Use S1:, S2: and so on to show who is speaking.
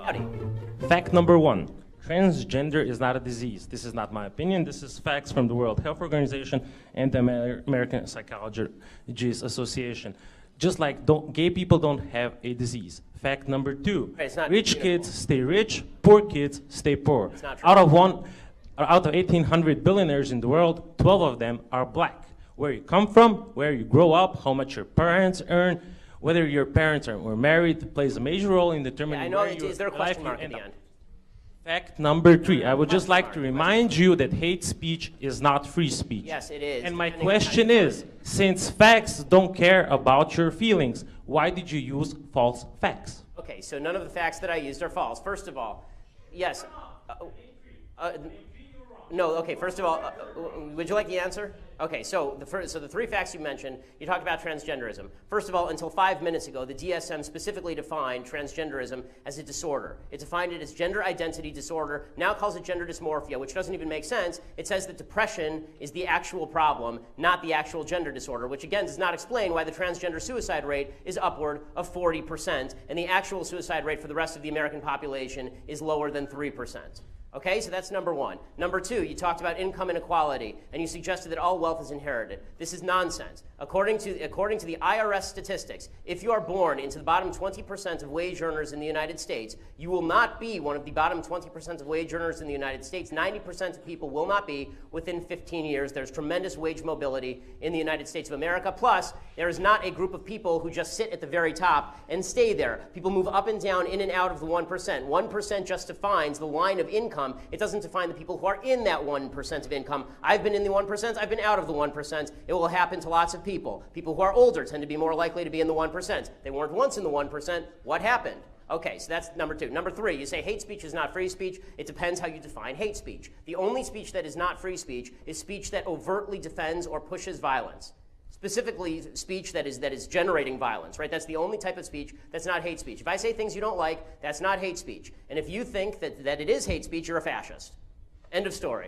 S1: Howdy.
S2: Fact number one, transgender is not a disease. This is not my opinion. This is facts from the World Health Organization and the American Psychologists Association. Just like gay people don't have a disease. Fact number two, rich kids stay rich, poor kids stay poor.
S1: It's not true.
S2: Out of 1,800 billionaires in the world, 12 of them are black. Where you come from, where you grow up, how much your parents earn, whether your parents were married plays a major role in determining where you
S1: is there a question mark at the end?
S2: Fact number three, I would just like to remind you that hate speech is not free speech.
S1: Yes, it is.
S2: And my question is, since facts don't care about your feelings, why did you use false facts?
S1: Okay, so none of the facts that I used are false. First of all, yes. No, okay, first of all, would you like the answer? Okay, so the three facts you mentioned, you talked about transgenderism. First of all, until 5 minutes ago, the DSM specifically defined transgenderism as a disorder. It defined it as gender identity disorder, now calls it gender dysmorphia, which doesn't even make sense. It says that depression is the actual problem, not the actual gender disorder, which again does not explain why the transgender suicide rate is upward of 40%, and the actual suicide rate for the rest of the American population is lower than 3%. Okay, so that's number one. Number two, you talked about income inequality, and you suggested that all wealth is inherited. This is nonsense. According to the IRS statistics, if you are born into the bottom 20% of wage earners in the United States, you will not be one of the bottom 20% of wage earners in the United States. 90% of people will not be within 15 years. There's tremendous wage mobility in the United States of America. Plus, there is not a group of people who just sit at the very top and stay there. People move up and down, in and out of the 1%. 1% just defines the line of income. It doesn't define the people who are in that 1% of income. I've been in the 1%. I've been out of the 1%. It will happen to lots of people. People who are older tend to be more likely to be in the 1%. They weren't once in the 1%. What happened? Okay, so that's number two. Number three, you say hate speech is not free speech. It depends how you define hate speech. The only speech that is not free speech is speech that overtly defends or pushes violence. Specifically, speech that is generating violence, right? That's the only type of speech that's not hate speech. If I say things you don't like, that's not hate speech. And if you think that it is hate speech, you're a fascist. End of story.